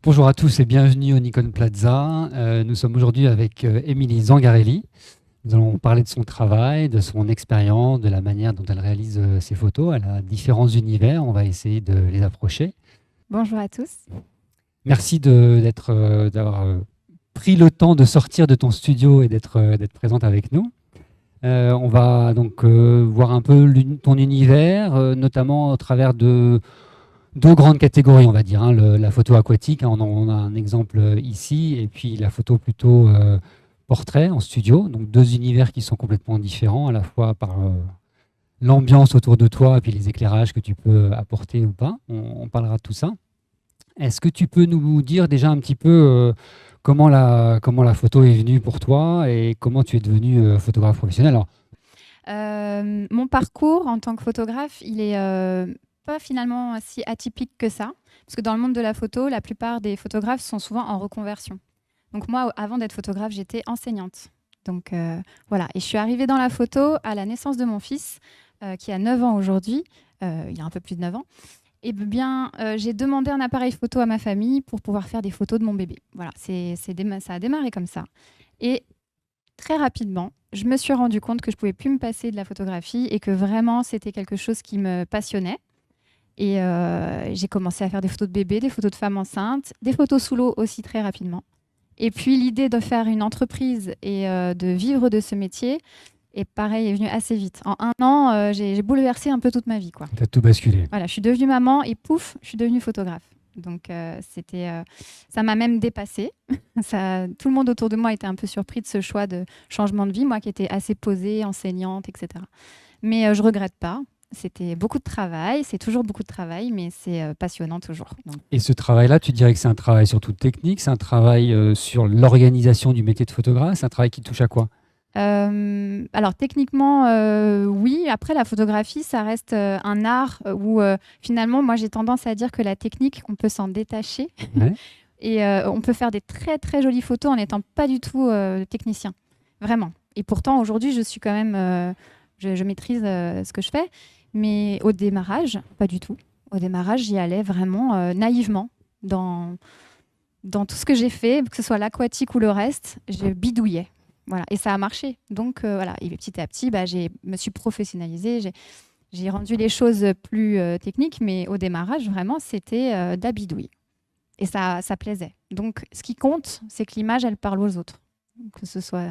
Bonjour à tous et bienvenue au Nikon Plaza. Nous sommes aujourd'hui avec Émilie Zangarelli. Nous allons parler de son travail, de son expérience, de la manière dont elle réalise ses photos. Elle a différents univers, on va essayer de les approcher. Bonjour à tous. Merci d'avoir pris le temps de sortir de ton studio et d'être présente avec nous. On va donc voir un peu ton univers, notamment au travers de deux grandes catégories, on va dire. La photo aquatique, on a un exemple ici, et puis la photo plutôt portrait en studio. Donc deux univers qui sont complètement différents, à la fois par l'ambiance autour de toi et puis les éclairages que tu peux apporter ou pas. On parlera de tout ça. Est-ce que tu peux nous dire déjà un petit peu comment la photo est venue pour toi et comment tu es devenu photographe professionnel? Alors, Mon parcours en tant que photographe, il est pas finalement si atypique que ça. Parce que dans le monde de la photo, la plupart des photographes sont souvent en reconversion. Donc moi, avant d'être photographe, j'étais enseignante. Donc voilà. Et je suis arrivée dans la photo à la naissance de mon fils, qui a 9 ans aujourd'hui. Il a un peu plus de 9 ans. Et bien, j'ai demandé un appareil photo à ma famille pour pouvoir faire des photos de mon bébé. Voilà, ça a démarré comme ça. Et très rapidement, je me suis rendu compte que je pouvais plus me passer de la photographie et que vraiment, c'était quelque chose qui me passionnait. Et j'ai commencé à faire des photos de bébé, des photos de femmes enceintes, des photos sous l'eau aussi très rapidement. Et puis, l'idée de faire une entreprise et de vivre de ce métier, et pareil, est venue assez vite. En 1 an, j'ai bouleversé un peu toute ma vie, quoi. tu as tout basculé. Voilà, je suis devenue maman et pouf, je suis devenue photographe. Donc, ça m'a même dépassée. Tout le monde autour de moi était un peu surpris de ce choix de changement de vie, moi qui étais assez posée, enseignante, etc. Mais je regrette pas. C'était beaucoup de travail, c'est toujours beaucoup de travail, mais c'est passionnant toujours. Donc, Et ce travail-là, tu dirais que c'est un travail surtout technique, c'est un travail sur l'organisation du métier de photographe, c'est un travail qui touche à quoi? alors techniquement, oui. Après, la photographie, ça reste un art où finalement, moi, j'ai tendance à dire que la technique, on peut s'en détacher Ouais. et on peut faire des très très jolies photos en n'étant pas du tout technicien, vraiment. Et pourtant, aujourd'hui, je suis quand même, je maîtrise ce que je fais, mais au démarrage, pas du tout. Au démarrage, j'y allais vraiment naïvement dans tout ce que j'ai fait, que ce soit l'aquatique ou le reste, je bidouillais. Voilà, et ça a marché. Donc voilà, et petit à petit, je me suis professionnalisée, j'ai rendu les choses plus techniques, mais au démarrage, vraiment, c'était de la bidouille. Et ça plaisait. Donc ce qui compte, c'est que l'image, elle parle aux autres. Que ce soit...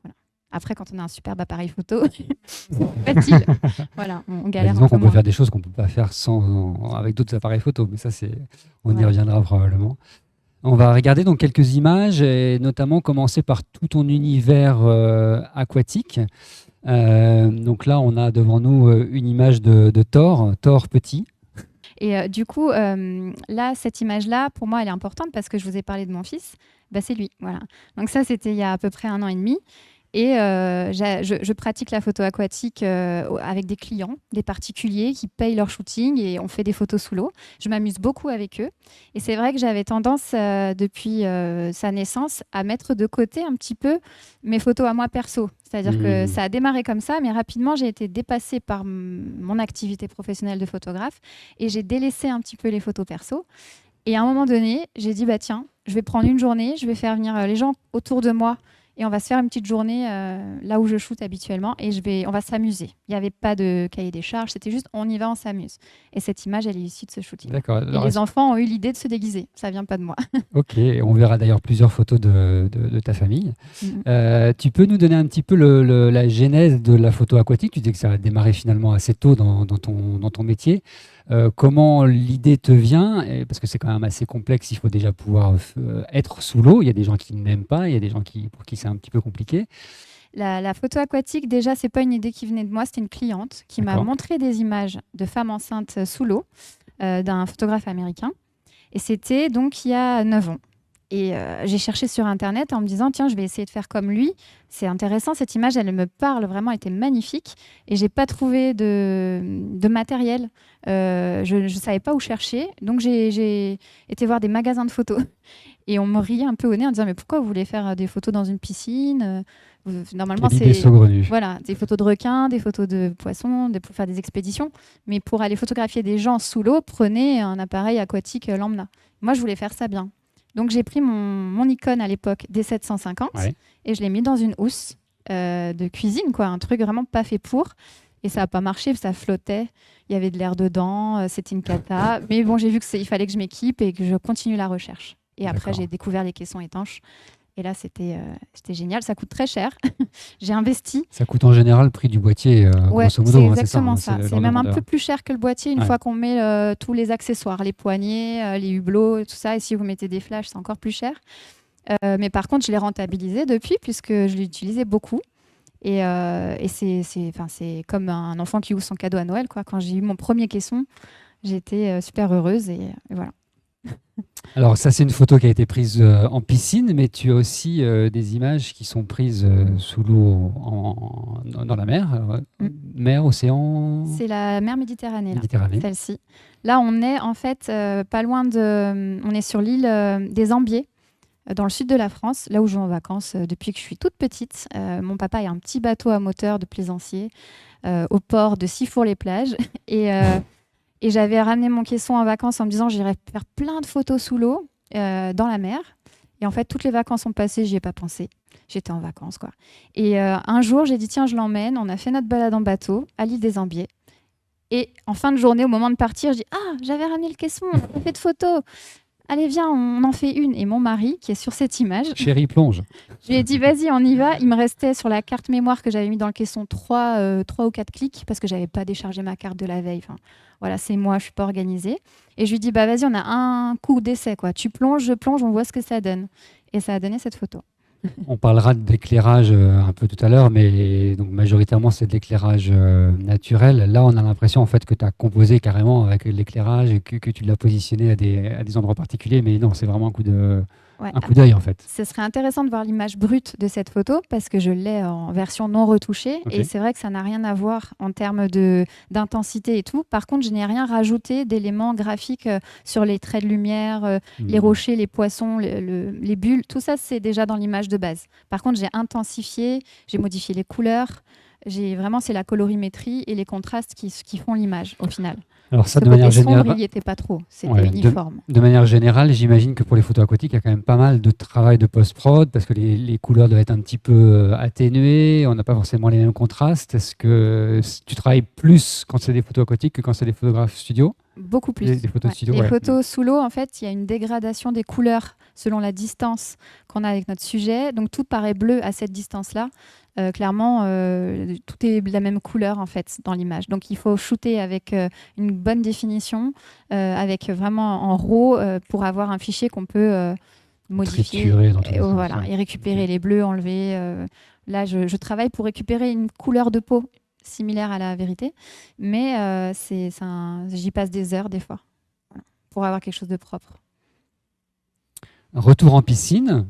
voilà. Après, quand on a un superbe appareil photo, c'est facile. Voilà, on galère Disons un peu qu'on peut moins. faire des choses qu'on ne peut pas faire avec d'autres appareils photo, mais ça, on y Voilà. reviendra probablement. On va regarder donc quelques images et notamment commencer par tout ton univers aquatique. Donc là, on a devant nous une image de Thor petit. Et du coup, là, cette image-là, pour moi, elle est importante parce que je vous ai parlé de mon fils. C'est lui. Voilà. Donc ça, c'était il y a à peu près 1 an et demi. Et je pratique la photo aquatique avec des clients, des particuliers qui payent leur shooting et on fait des photos sous l'eau. Je m'amuse beaucoup avec eux. Et c'est vrai que j'avais tendance, depuis sa naissance, à mettre de côté un petit peu mes photos à moi perso. C'est-à-dire que ça a démarré comme ça, mais rapidement, j'ai été dépassée par mon activité professionnelle de photographe et j'ai délaissé un petit peu les photos perso. Et à un moment donné, j'ai dit, tiens, je vais prendre une journée, je vais faire venir les gens autour de moi et on va se faire une petite journée là où je shoote habituellement et on va s'amuser. Il n'y avait pas de cahier des charges, c'était juste on y va, on s'amuse. Et cette image, elle est issue de ce shooting. D'accord. Et les enfants ont eu l'idée de se déguiser. Ça vient pas de moi. Ok, on verra d'ailleurs plusieurs photos de ta famille. Tu peux nous donner un petit peu la genèse de la photo aquatique? Tu dis que ça a démarré finalement assez tôt dans ton métier. Comment l'idée te vient? Parce que c'est quand même assez complexe, il faut déjà pouvoir être sous l'eau. Il y a des gens qui n'aiment pas, il y a des gens pour qui c'est un petit peu compliqué. La photo aquatique, déjà, c'est pas une idée qui venait de moi, c'était une cliente qui m'a montré des images de femmes enceintes sous l'eau d'un photographe américain. Et c'était donc il y a 9 ans. Et j'ai cherché sur Internet en me disant, tiens, je vais essayer de faire comme lui. C'est intéressant, cette image, elle me parle vraiment, elle était magnifique. Et j'ai pas trouvé de matériel. Je savais pas où chercher. Donc, j'ai été voir des magasins de photos. Et on me riait un peu au nez en disant, mais pourquoi vous voulez faire des photos dans une piscine? Normalement, Quelle idée c'est saugrenue. voilà, des photos de requins, des photos de poissons, pour faire des expéditions. Mais pour aller photographier des gens sous l'eau, prenez un appareil aquatique lambda. Moi, je voulais faire ça bien. Donc, j'ai pris mon Nikon à l'époque D750 Ouais. et je l'ai mis dans une housse de cuisine, quoi, un truc vraiment pas fait pour. Et ça n'a pas marché, ça flottait. Il y avait de l'air dedans, c'était une cata. Mais bon, j'ai vu qu'il fallait que je m'équipe et que je continue la recherche. Et après, D'accord. j'ai découvert les caissons étanches. Et là, c'était génial. Ça coûte très cher. J'ai investi. Ça coûte en général le prix du boîtier, Ouais, grosso c'est modo, hein, exactement c'est ça. le C'est l'ordre de même un grandeur. peu plus cher que le boîtier une Ouais. fois qu'on met tous les accessoires, les poignées, les hublots, tout ça. Et si vous mettez des flashs, c'est encore plus cher. Mais par contre, je l'ai rentabilisé depuis puisque je l'utilisais beaucoup. Et c'est comme un enfant qui ouvre son cadeau à Noël, quoi. Quand j'ai eu mon premier caisson, j'étais super heureuse et voilà. Alors ça, c'est une photo qui a été prise en piscine, mais tu as aussi des images qui sont prises sous l'eau dans la mer, mer, océan, C'est la mer Méditerranée, là, Méditerranée. celle-ci. Là, on est en fait pas loin on est sur l'île des Ambiers, dans le sud de la France, là où je vais en vacances depuis que je suis toute petite. Mon papa a un petit bateau à moteur de plaisancier au port de Sifour-les-Plages. Et j'avais ramené mon caisson en vacances en me disant j'irais faire plein de photos sous l'eau, dans la mer. Et en fait, toutes les vacances sont passées, j'y ai pas pensé. J'étais en vacances, quoi. Et un jour, j'ai dit tiens, je l'emmène. On a fait notre balade en bateau à l'île des Ambiers. Et en fin de journée, au moment de partir, je dis ah, j'avais ramené le caisson, on a pas fait de photos. Allez, viens, on en fait une. Et mon mari, qui est sur cette image, Chérie, plonge. je lui ai dit vas-y, on y va. Il me restait sur la carte mémoire que j'avais mis dans le caisson 3 ou 4 clics parce que j'avais pas déchargé ma carte de la veille. Enfin, voilà, c'est moi, je suis pas organisée. Et je lui dis bah vas-y, on a un coup d'essai, quoi. Tu plonges, je plonge, on voit ce que ça donne. Et ça a donné cette photo. On parlera d'éclairage un peu tout à l'heure, mais donc majoritairement c'est de l'éclairage naturel. Là, on a l'impression en fait que tu as composé carrément avec l'éclairage et que tu l'as positionné à des endroits particuliers, mais non, c'est vraiment un coup d'œil en fait. Ce serait intéressant de voir l'image brute de cette photo parce que je l'ai en version non retouchée. Ok. Et c'est vrai que ça n'a rien à voir en termes d'intensité et tout. Par contre, je n'ai rien rajouté d'éléments graphiques sur les traits de lumière, les rochers, les poissons, les bulles. Tout ça, c'est déjà dans l'image de base. Par contre, j'ai intensifié, j'ai modifié les couleurs. C'est la colorimétrie et les contrastes qui font l'image au final. Alors ça, Ce de manière côté sombre, générale, il n'y était pas trop. C'était ouais, uniforme. de manière générale, j'imagine que pour les photos aquatiques, il y a quand même pas mal de travail de post-prod parce que les couleurs doivent être un petit peu atténuées, on n'a pas forcément les mêmes contrastes. Est-ce que tu travailles plus quand c'est des photos aquatiques que quand c'est des photographes studio? Beaucoup plus. Des photos de studio, Les ouais. photos sous l'eau, en fait, il y a une dégradation des couleurs selon la distance qu'on a avec notre sujet. Donc tout paraît bleu à cette distance-là. Clairement, tout est de la même couleur en fait dans l'image. Donc il faut shooter avec une bonne définition, avec vraiment en RAW pour avoir un fichier qu'on peut modifier. Triturer dans tous les sens, Voilà, ouais. et récupérer les bleus, enlever. Là, je travaille pour récupérer une couleur de peau similaire à la vérité, mais j'y passe des heures des fois pour avoir quelque chose de propre. Retour en piscine.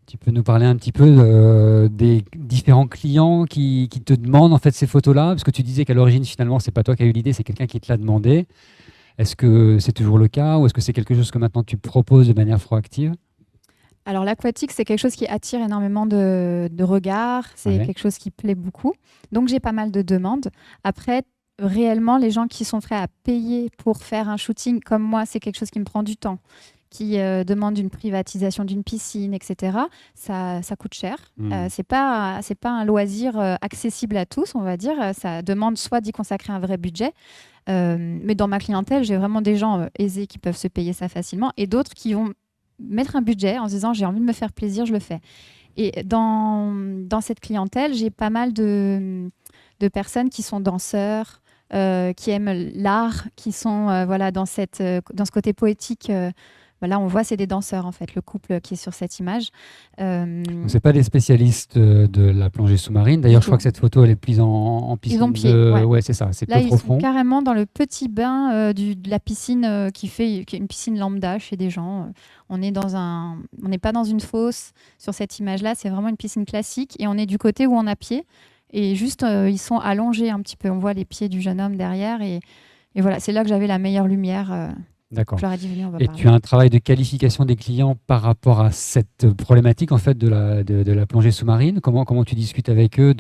Tu peux nous parler un petit peu des différents clients qui te demandent en fait ces photos-là, parce que tu disais qu'à l'origine finalement c'est pas toi qui as eu l'idée, c'est quelqu'un qui te l'a demandé. Est-ce que c'est toujours le cas ou est-ce que c'est quelque chose que maintenant tu proposes de manière proactive? Alors l'aquatique, c'est quelque chose qui attire énormément de regards, c'est Ouais. quelque chose qui plaît beaucoup. Donc j'ai pas mal de demandes. Après, réellement, les gens qui sont prêts à payer pour faire un shooting comme moi, c'est quelque chose qui me prend du temps, qui demande une privatisation d'une piscine, etc. Ça coûte cher. C'est pas un loisir accessible à tous, on va dire. Ça demande soit d'y consacrer un vrai budget, mais dans ma clientèle, j'ai vraiment des gens aisés qui peuvent se payer ça facilement et d'autres qui vont mettre un budget en se disant j'ai envie de me faire plaisir, je le fais. Et dans cette clientèle, j'ai pas mal de personnes qui sont danseurs, qui aiment l'art, qui sont voilà, dans ce côté poétique Là, on voit, c'est des danseurs, en fait, le couple qui est sur cette image. Donc, c'est pas des spécialistes de la plongée sous-marine. D'ailleurs, je crois que cette photo, elle est prise en piscine. Ils ont pied, ouais. Ouais, c'est ça, c'est peu Là, ils sont profond. carrément dans le petit bain de la piscine qui est une piscine lambda chez des gens. On n'est pas dans une fosse sur cette image-là, c'est vraiment une piscine classique et on est du côté où on a pied. Et juste, ils sont allongés un petit peu. On voit les pieds du jeune homme derrière. Et voilà, c'est là que j'avais la meilleure lumière. D'accord. Je leur ai dit, venez, on va Et parler. tu as un travail de qualification des clients par rapport à cette problématique en fait, de la plongée sous-marine. Comment tu discutes avec eux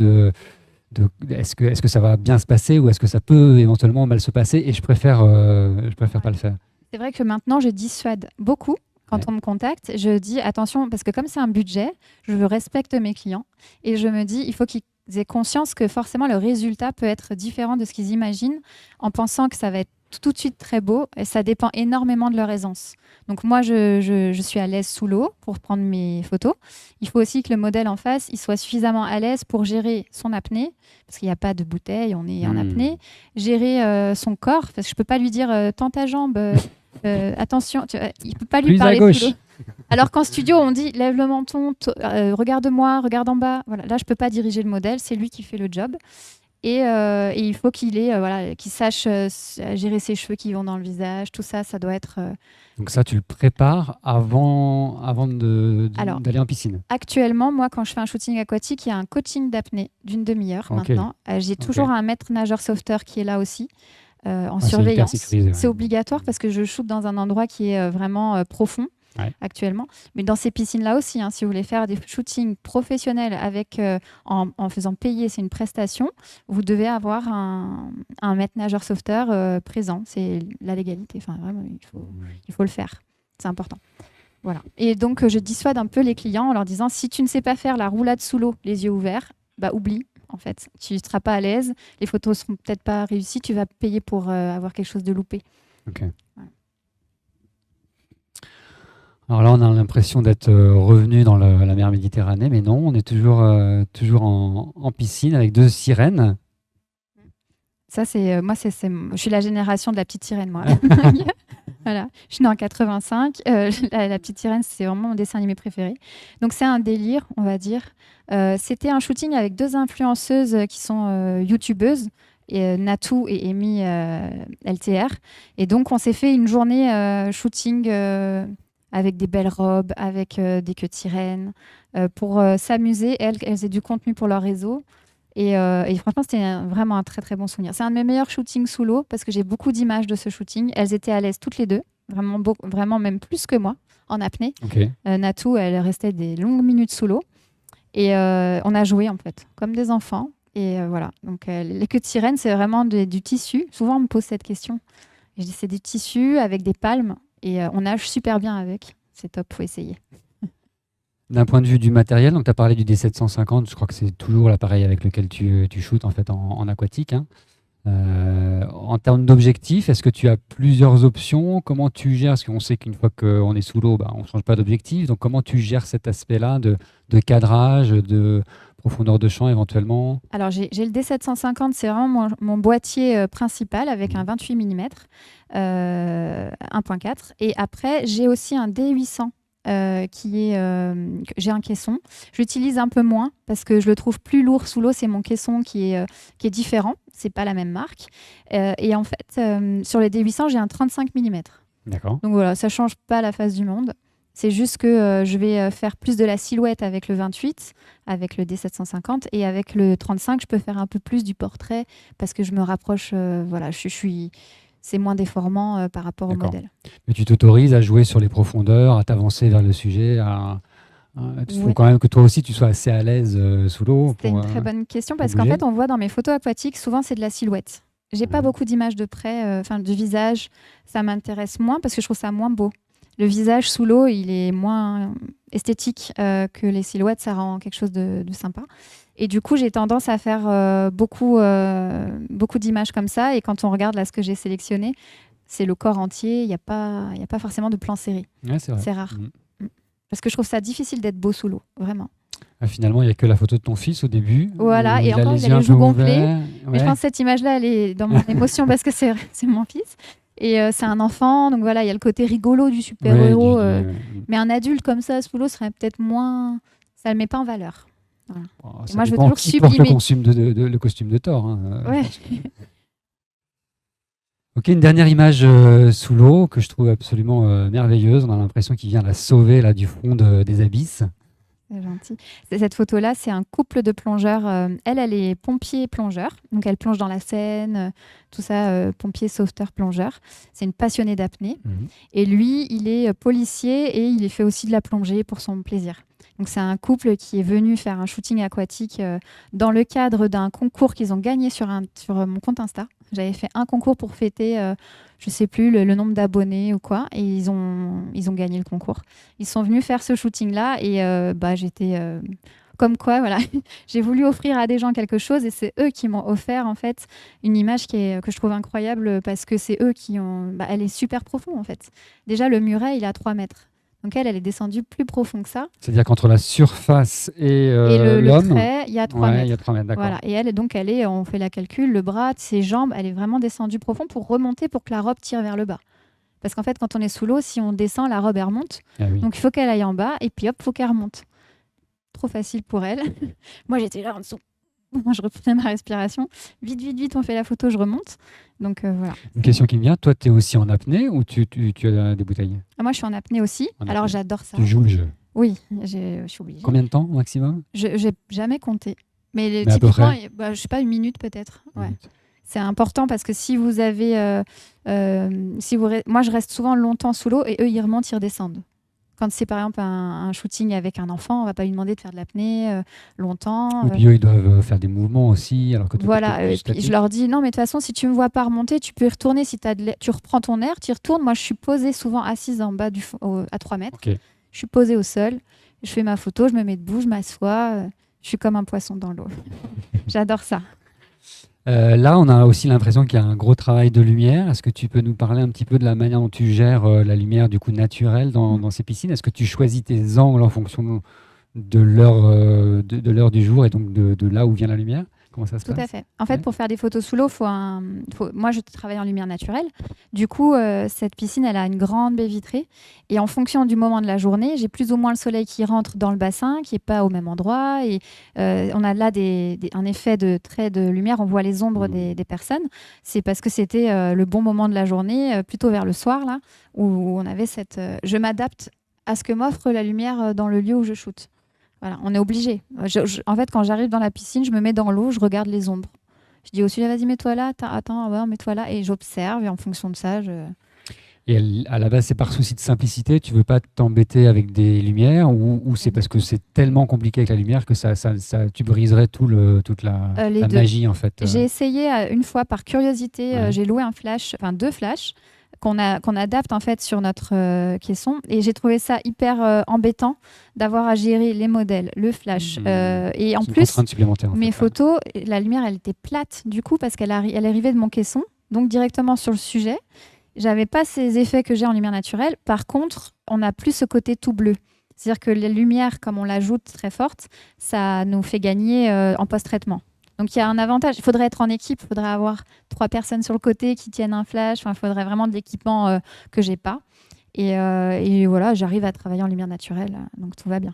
est-ce que ça va bien se passer ou est-ce que ça peut éventuellement mal se passer? Et je préfère pas le faire. C'est vrai que maintenant, je dissuade beaucoup. Quand on me contacte, je dis attention, parce que comme c'est un budget, je respecte mes clients et je me dis, il faut qu'ils aient conscience que forcément le résultat peut être différent de ce qu'ils imaginent en pensant que ça va être tout de suite très beau et ça dépend énormément de leur aisance. Donc moi, je suis à l'aise sous l'eau pour prendre mes photos. Il faut aussi que le modèle en face, il soit suffisamment à l'aise pour gérer son apnée, parce qu'il n'y a pas de bouteille, on est en apnée. Gérer son corps, parce que je ne peux pas lui dire tends ta jambe, attention, il ne peut pas lui Plus parler à gauche. sous l'eau. Alors qu'en studio, on dit lève le menton, regarde-moi, regarde en bas. Voilà. Là, je ne peux pas diriger le modèle, c'est lui qui fait le job. Et il faut qu'il sache gérer ses cheveux qui vont dans le visage. Tout ça, ça doit être... Donc ça, tu le prépares avant d'aller en piscine. Actuellement, moi, quand je fais un shooting aquatique, il y a un coaching d'apnée d'une demi-heure maintenant. J'ai toujours un maître nageur sauveteur qui est là aussi. En surveillance. C'est obligatoire parce que je shoote dans un endroit qui est vraiment profond actuellement. Mais dans ces piscines-là aussi, si vous voulez faire des shootings professionnels en faisant payer, c'est une prestation, vous devez avoir un maître nageur sauveteur présent. C'est la légalité. Enfin, vraiment, il faut le faire. C'est important. Voilà. Et donc, je dissuade un peu les clients en leur disant, si tu ne sais pas faire la roulade sous l'eau, les yeux ouverts, oublie. En fait, tu ne seras pas à l'aise, les photos ne seront peut-être pas réussies, tu vas payer pour avoir quelque chose de loupé. Ok. Ouais. Alors là, on a l'impression d'être revenu dans la mer Méditerranée, mais non, on est toujours en piscine avec 2 sirènes. Ça, c'est moi, je suis la génération de la petite sirène, moi. Voilà. Je suis née en 85. La petite sirène, c'est vraiment mon dessin animé préféré. Donc, c'est un délire, on va dire. C'était un shooting avec 2 influenceuses qui sont youtubeuses, Natou et Amy LTR. Et donc, on s'est fait une journée shooting avec des belles robes, avec des queues de sirène, pour s'amuser. Elles faisaient du contenu pour leur réseau. Et franchement, c'était vraiment un très, très bon souvenir. C'est un de mes meilleurs shootings sous l'eau parce que j'ai beaucoup d'images de ce shooting. Elles étaient à l'aise toutes les deux, vraiment même plus que moi, en apnée. Okay. Natou, elle restait des longues minutes sous l'eau. Et on a joué, en fait, comme des enfants. Et voilà. Donc, les queues de sirène, c'est vraiment du tissu. Souvent, on me pose cette question. Et je dis, c'est du tissu avec des palmes. Et on nage super bien avec. C'est top, il faut essayer. D'un point de vue du matériel, donc tu as parlé du D750, je crois que c'est toujours l'appareil avec lequel tu shootes en fait en aquatique. En termes d'objectifs, est-ce que tu as plusieurs options? Comment tu gères? Parce qu'on sait qu'une fois qu'on est sous l'eau, on ne change pas d'objectif. Donc comment tu gères cet aspect-là de cadrage, de profondeur de champ éventuellement? Alors j'ai le D750, c'est vraiment mon boîtier principal avec un 28 mm 1.4. Et après, j'ai aussi un D800. J'ai un caisson. Je l'utilise un peu moins parce que je le trouve plus lourd sous l'eau. C'est mon caisson qui est différent. C'est pas la même marque. Et en fait, sur les D800, j'ai un 35 mm. D'accord. Donc voilà, ça change pas la face du monde. C'est juste que je vais faire plus de la silhouette avec le 28, avec le D750, et avec le 35, je peux faire un peu plus du portrait parce que je me rapproche. Voilà, c'est moins déformant par rapport au modèle. Mais tu t'autorises à jouer sur les profondeurs, à t'avancer vers le sujet. Il faut quand même que toi aussi tu sois assez à l'aise sous l'eau. C'est une très bonne question parce qu'en fait, on voit dans mes photos aquatiques, souvent c'est de la silhouette. J'ai pas beaucoup d'images de près, du visage, ça m'intéresse moins parce que je trouve ça moins beau. Le visage sous l'eau, il est moins esthétique que les silhouettes, ça rend quelque chose de sympa. Et du coup, j'ai tendance à faire beaucoup d'images comme ça. Et quand on regarde là ce que j'ai sélectionné, c'est le corps entier. Il n'y a pas forcément de plan serré. Ouais, c'est rare. Parce que je trouve ça difficile d'être beau sous l'eau, vraiment. Finalement, il n'y a que la photo de ton fils au début. Voilà, et encore, il a les joues gonflées. Ouais. Mais je pense que cette image-là, elle est dans mon émotion parce que c'est mon fils. Et c'est un enfant, donc voilà, il y a le côté rigolo du Ouais, super-héros. du- Mais un adulte comme ça, sous l'eau, serait peut-être moins. Ça le met pas en valeur. Voilà. Bon, Et ça moi, je veux dépend toujours qui porte sublimer. le costume de Thor. Hein, Ouais. Ok, une dernière image sous l'eau que je trouve absolument merveilleuse. On a l'impression qu'il vient la sauver là, du fond des abysses. C'est gentil. Cette photo-là, c'est un couple de plongeurs. Elle est pompier-plongeur. Donc, elle plonge dans la Seine, tout ça, pompier, sauveteur, plongeur. C'est une passionnée d'apnée. Mhm. Et lui, il est policier et il fait aussi de la plongée pour son plaisir. Donc, c'est un couple qui est venu faire un shooting aquatique dans le cadre d'un concours qu'ils ont gagné sur mon compte Insta. J'avais fait un concours pour fêter, je ne sais plus, le nombre d'abonnés ou quoi. Et ils ont gagné le concours. Ils sont venus faire ce shooting-là et j'étais comme quoi, voilà, j'ai voulu offrir à des gens quelque chose et c'est eux qui m'ont offert en fait une image que je trouve incroyable parce que c'est eux qui ont. Elle est super profonde en fait. Déjà, le muret, il est à 3 mètres. Donc elle est descendue plus profond que ça. C'est-à-dire qu'entre la surface et Et le l'homme, trait, il y a 3 ouais, il mètres. y a 3 mètres, d'accord. Voilà. Et on fait la calcul, le bras, ses jambes, elle est vraiment descendue profond pour remonter pour que la robe tire vers le bas. Parce qu'en fait, quand on est sous l'eau, si on descend, la robe, elle remonte. Ah oui. Donc il faut qu'elle aille en bas et puis hop, il faut qu'elle remonte. Trop facile pour elle. Moi, j'étais là en dessous. Moi, je reprenais ma respiration. Vite, vite, vite, on fait la photo, je remonte. Donc voilà. Une question qui me vient, toi, tu es aussi en apnée ou tu as des bouteilles? Ah, moi, je suis en apnée aussi. En Alors, apnée. j'adore ça. Tu joues le jeu. Oui, je suis obligée. Combien de temps au maximum? Je n'ai jamais compté. Mais à peu typiquement, près. je ne sais pas, une minute peut-être. Ouais. Minute. C'est important parce que si vous avez. Moi, je reste souvent longtemps sous l'eau et eux, ils remontent, ils redescendent. Quand c'est par exemple un shooting avec un enfant, on va pas lui demander de faire de l'apnée longtemps. Et puis eux, ils doivent faire des mouvements aussi, alors que toi, Voilà, t'es plus et puis je statique. leur dis non, mais de toute façon, si tu me vois pas remonter, tu peux y retourner. Si tu reprends ton air, tu y retournes. Moi, je suis posée souvent assise en bas à 3 mètres. Ok. Je suis posée au sol, je fais ma photo, je me mets debout, je m'assois. Je suis comme un poisson dans l'eau. J'adore ça. Là, on a aussi l'impression qu'il y a un gros travail de lumière. Est-ce que tu peux nous parler un petit peu de la manière dont tu gères la lumière du coup naturelle dans ces piscines? Est-ce que tu choisis tes angles en fonction de l'heure du jour et donc de là où vient la lumière? Comment ça se Tout passe? à fait. En fait, Ouais. pour faire des photos sous l'eau, moi, je travaille en lumière naturelle. Du coup, cette piscine, elle a une grande baie vitrée. Et en fonction du moment de la journée, j'ai plus ou moins le soleil qui rentre dans le bassin, qui n'est pas au même endroit. Et on a là un effet de trait de lumière. On voit les ombres des personnes. C'est parce que c'était le bon moment de la journée, plutôt vers le soir, là, où on avait je m'adapte à ce que m'offre la lumière dans le lieu où je shoote. Voilà, on est obligé. En fait, quand j'arrive dans la piscine, je me mets dans l'eau, je regarde les ombres. Je dis au sujet, vas-y, mets-toi là, attends, ouais, mets-toi là. Et j'observe, et en fonction de ça, Et à la base, c'est par souci de simplicité, tu veux pas t'embêter avec des lumières ou c'est parce que c'est tellement compliqué avec la lumière que tu briserais toute les la deux. magie en fait. J'ai essayé une fois par curiosité, Ouais. j'ai loué un flash, enfin 2 flashs qu'on adapte en fait sur notre caisson et j'ai trouvé ça hyper embêtant d'avoir à gérer les modèles, le flash et en C'est une plus contrainte supplémentaire. En mes fait, ouais. photos, la lumière elle était plate du coup parce elle arrivait de mon caisson donc directement sur le sujet. J'avais pas ces effets que j'ai en lumière naturelle. Par contre, on n'a plus ce côté tout bleu. C'est-à-dire que la lumière, comme on l'ajoute très forte, ça nous fait gagner en post-traitement. Donc il y a un avantage. Il faudrait être en équipe, il faudrait avoir 3 personnes sur le côté qui tiennent un flash. Enfin, il faudrait vraiment de l'équipement que j'ai pas. Et voilà, j'arrive à travailler en lumière naturelle, donc tout va bien.